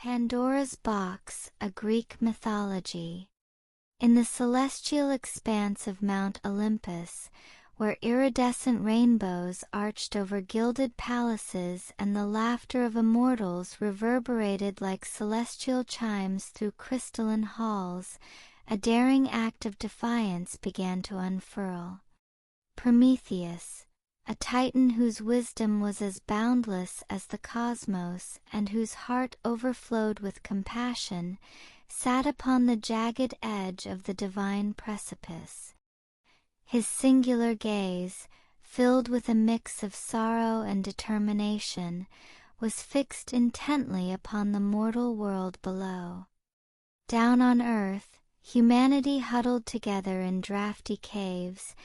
Pandora's Box, a Greek mythology. In the celestial expanse of Mount Olympus, where iridescent rainbows arched over gilded palaces and the laughter of immortals reverberated like celestial chimes through crystalline halls, a daring act of defiance began to unfurl. Prometheus, a titan whose wisdom was as boundless as the cosmos and whose heart overflowed with compassion, sat upon the jagged edge of the divine precipice. His singular gaze, filled with a mix of sorrow and determination, was fixed intently upon the mortal world below. Down on earth, humanity huddled together in drafty caves,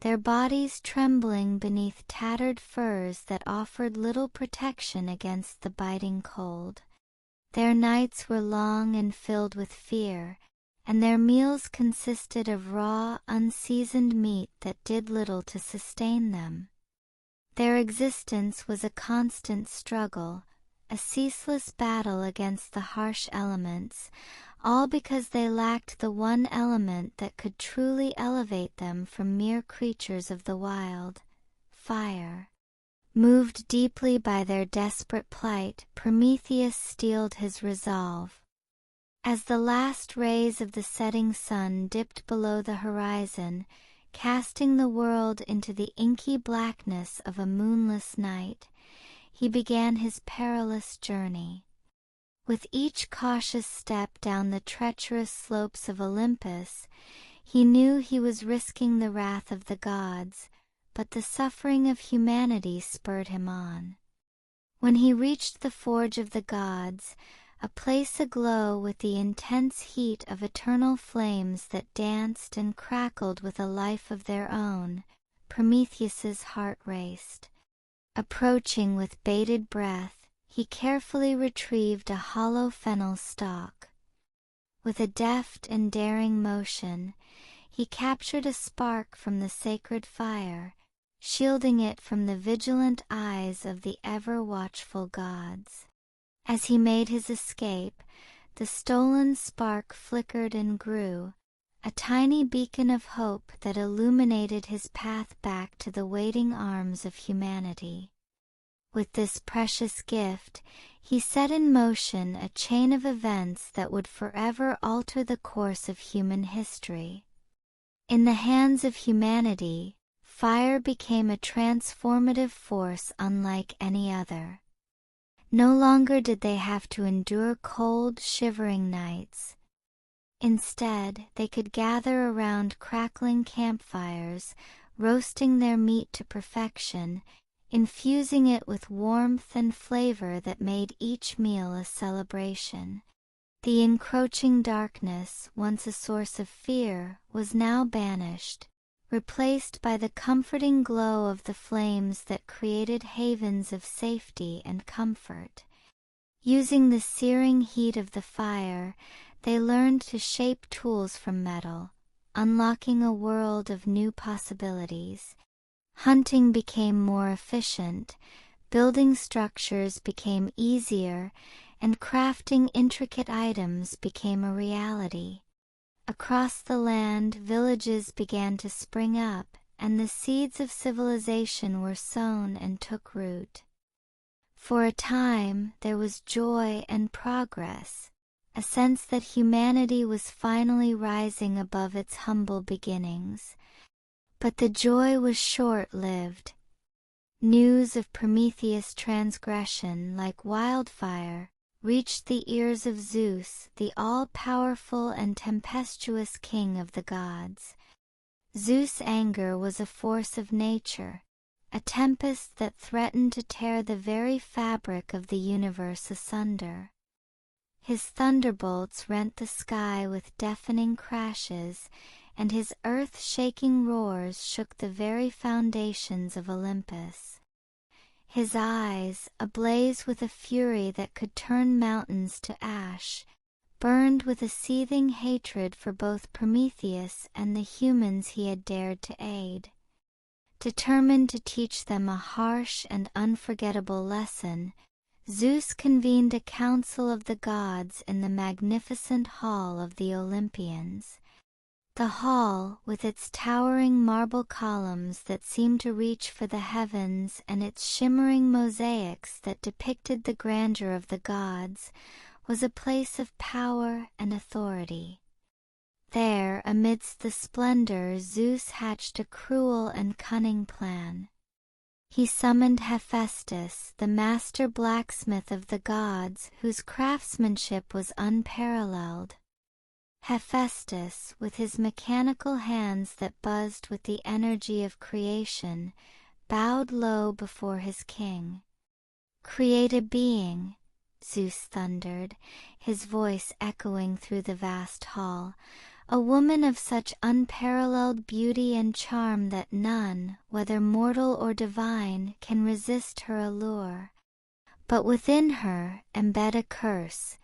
their bodies trembling beneath tattered furs that offered little protection against the biting cold. Their nights were long and filled with fear, and their meals consisted of raw, unseasoned meat that did little to sustain them. Their existence was a constant struggle, a ceaseless battle against the harsh elements, all because they lacked the one element that could truly elevate them from mere creatures of the wild, fire. Moved deeply by their desperate plight, Prometheus steeled his resolve. As the last rays of the setting sun dipped below the horizon, casting the world into the inky blackness of a moonless night, he began his perilous journey. With each cautious step down the treacherous slopes of Olympus, he knew he was risking the wrath of the gods, but the suffering of humanity spurred him on. When he reached the Forge of the Gods, a place aglow with the intense heat of eternal flames that danced and crackled with a life of their own, Prometheus's heart raced. Approaching with bated breath, he carefully retrieved a hollow fennel stalk. With a deft and daring motion, he captured a spark from the sacred fire, shielding it from the vigilant eyes of the ever-watchful gods. As he made his escape, the stolen spark flickered and grew, a tiny beacon of hope that illuminated his path back to the waiting arms of humanity. With this precious gift, he set in motion a chain of events that would forever alter the course of human history. In the hands of humanity, fire became a transformative force unlike any other. No longer did they have to endure cold, shivering nights. Instead, they could gather around crackling campfires, roasting their meat to perfection, infusing it with warmth and flavor that made each meal a celebration. The encroaching darkness, once a source of fear, was now banished, replaced by the comforting glow of the flames that created havens of safety and comfort. Using the searing heat of the fire, they learned to shape tools from metal, unlocking a world of new possibilities. Hunting became more efficient, building structures became easier, and crafting intricate items became a reality. Across the land, villages began to spring up, and the seeds of civilization were sown and took root. For a time, there was joy and progress, a sense that humanity was finally rising above its humble beginnings. But the joy was short-lived. News of Prometheus' transgression, like wildfire, reached the ears of Zeus, the all-powerful and tempestuous king of the gods. Zeus' anger was a force of nature, a tempest that threatened to tear the very fabric of the universe asunder. His thunderbolts rent the sky with deafening crashes, and his earth-shaking roars shook the very foundations of Olympus. His eyes, ablaze with a fury that could turn mountains to ash, burned with a seething hatred for both Prometheus and the humans he had dared to aid. Determined to teach them a harsh and unforgettable lesson, Zeus convened a council of the gods in the magnificent hall of the Olympians. The hall, with its towering marble columns that seemed to reach for the heavens and its shimmering mosaics that depicted the grandeur of the gods, was a place of power and authority. There, amidst the splendor, Zeus hatched a cruel and cunning plan. He summoned Hephaestus, the master blacksmith of the gods, whose craftsmanship was unparalleled. Hephaestus, with his mechanical hands that buzzed with the energy of creation, bowed low before his king. "Create a being," Zeus thundered, his voice echoing through the vast hall, "a woman of such unparalleled beauty and charm that none, whether mortal or divine, can resist her allure. But within her embed a curse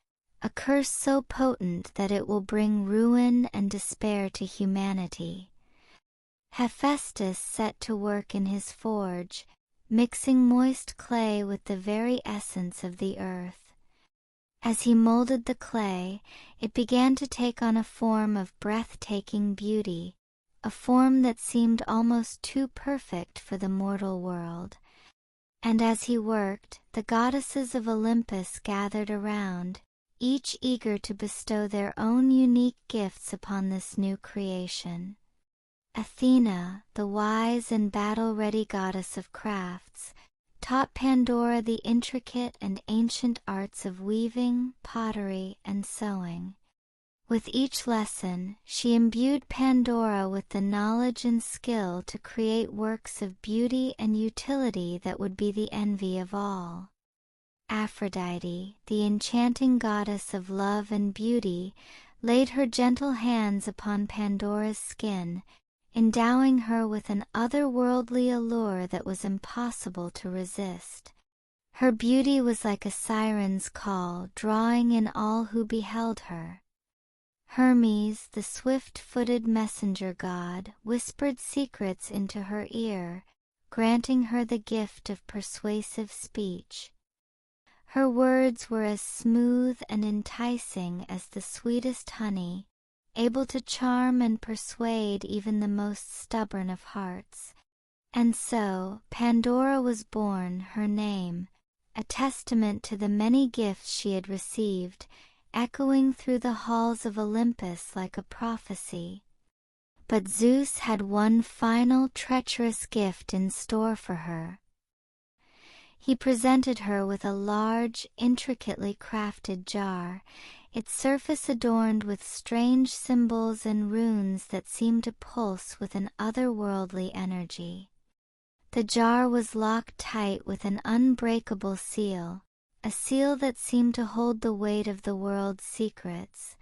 so potent that it will bring ruin and despair to humanity." Hephaestus set to work in his forge, mixing moist clay with the very essence of the earth. As he molded the clay, it began to take on a form of breathtaking beauty, a form that seemed almost too perfect for the mortal world. And as he worked, the goddesses of Olympus gathered around, each eager to bestow their own unique gifts upon this new creation. Athena, the wise and battle-ready goddess of crafts, taught Pandora the intricate and ancient arts of weaving, pottery, and sewing. With each lesson, she imbued Pandora with the knowledge and skill to create works of beauty and utility that would be the envy of all. Aphrodite, the enchanting goddess of love and beauty, laid her gentle hands upon Pandora's skin, endowing her with an otherworldly allure that was impossible to resist. Her beauty was like a siren's call, drawing in all who beheld her. Hermes, the swift-footed messenger god, whispered secrets into her ear, granting her the gift of persuasive speech. Her words were as smooth and enticing as the sweetest honey, able to charm and persuade even the most stubborn of hearts. And so Pandora was born, her name, a testament to the many gifts she had received, echoing through the halls of Olympus like a prophecy. But Zeus had one final treacherous gift in store for her. He presented her with a large, intricately crafted jar, its surface adorned with strange symbols and runes that seemed to pulse with an otherworldly energy. The jar was locked tight with an unbreakable seal, a seal that seemed to hold the weight of the world's secrets.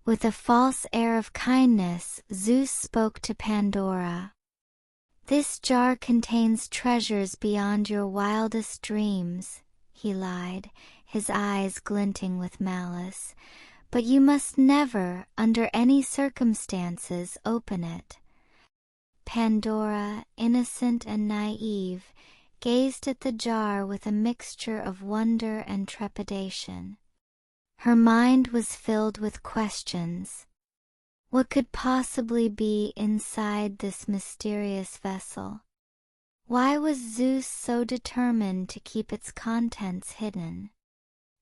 With a false air of kindness, Zeus spoke to Pandora. "This jar contains treasures beyond your wildest dreams," he lied, his eyes glinting with malice, "but you must never, under any circumstances, open it." Pandora, innocent and naive, gazed at the jar with a mixture of wonder and trepidation. Her mind was filled with questions. What could possibly be inside this mysterious vessel? Why was Zeus so determined to keep its contents hidden?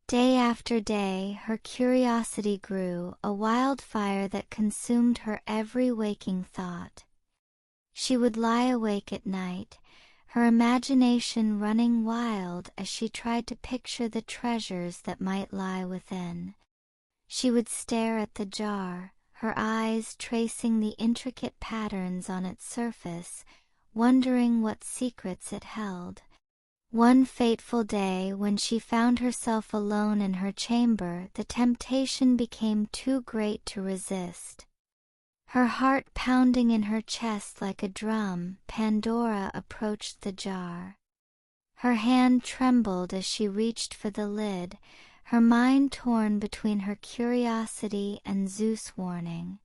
Day after day, her curiosity grew, a wildfire that consumed her every waking thought. She would lie awake at night, her imagination running wild as she tried to picture the treasures that might lie within. She would stare at the jar, her eyes tracing the intricate patterns on its surface, wondering what secrets it held. One fateful day, when she found herself alone in her chamber, the temptation became too great to resist. Her heart pounding in her chest like a drum, Pandora approached the jar. Her hand trembled as she reached for the lid, her mind torn between her curiosity and Zeus' warning.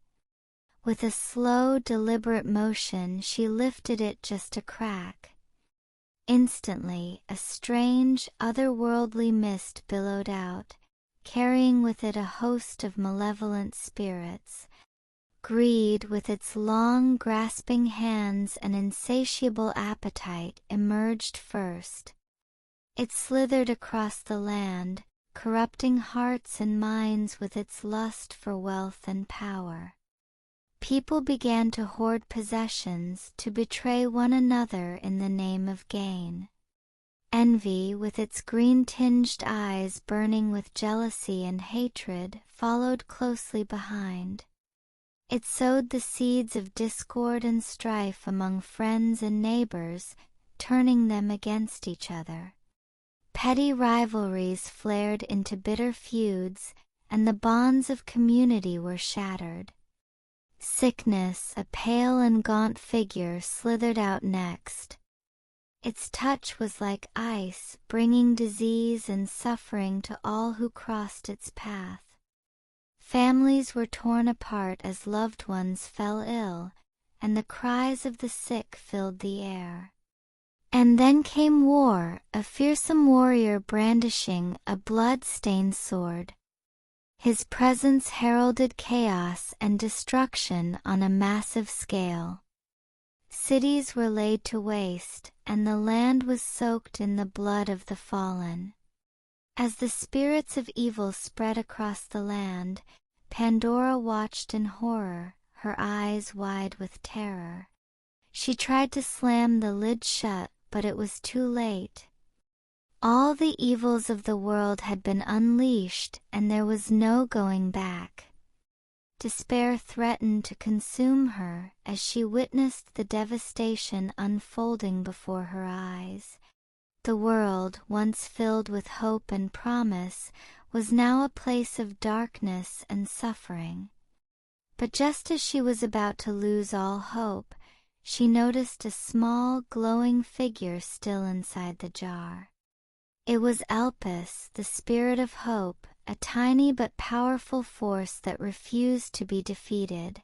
With a slow, deliberate motion, she lifted it just a crack. Instantly, a strange, otherworldly mist billowed out, carrying with it a host of malevolent spirits. Greed, with its long, grasping hands and insatiable appetite, emerged first. It slithered across the land, corrupting hearts and minds with its lust for wealth and power. People began to hoard possessions, to betray one another in the name of gain. Envy, with its green-tinged eyes burning with jealousy and hatred, followed closely behind. It sowed the seeds of discord and strife among friends and neighbors, turning them against each other. Petty rivalries flared into bitter feuds, and the bonds of community were shattered. Sickness, a pale and gaunt figure, slithered out next. Its touch was like ice, bringing disease and suffering to all who crossed its path. Families were torn apart as loved ones fell ill, and the cries of the sick filled the air. And then came war, a fearsome warrior brandishing a blood-stained sword. His presence heralded chaos and destruction on a massive scale. Cities were laid to waste, and the land was soaked in the blood of the fallen. As the spirits of evil spread across the land, Pandora watched in horror, her eyes wide with terror. She tried to slam the lid shut, but it was too late. All the evils of the world had been unleashed, and there was no going back. Despair threatened to consume her as she witnessed the devastation unfolding before her eyes. The world, once filled with hope and promise, was now a place of darkness and suffering. But just as she was about to lose all hope, she noticed a small, glowing figure still inside the jar. It was Elpis, the spirit of hope, a tiny but powerful force that refused to be defeated.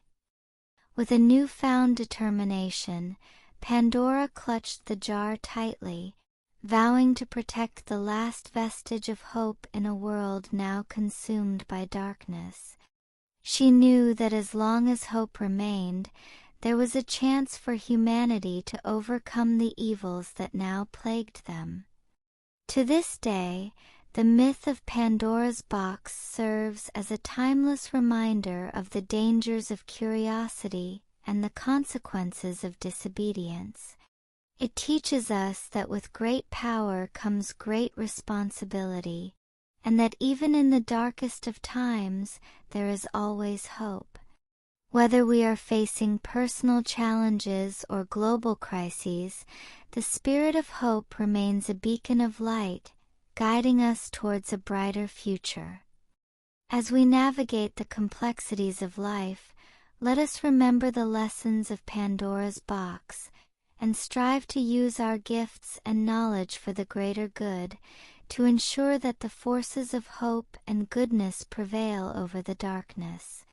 With a newfound determination, Pandora clutched the jar tightly, vowing to protect the last vestige of hope in a world now consumed by darkness. She knew that as long as hope remained, there was a chance for humanity to overcome the evils that now plagued them. To this day, the myth of Pandora's box serves as a timeless reminder of the dangers of curiosity and the consequences of disobedience. It teaches us that with great power comes great responsibility, and that even in the darkest of times there is always hope. Whether we are facing personal challenges or global crises, the spirit of hope remains a beacon of light, guiding us towards a brighter future. As we navigate the complexities of life, let us remember the lessons of Pandora's box, and strive to use our gifts and knowledge for the greater good, to ensure that the forces of hope and goodness prevail over the darkness.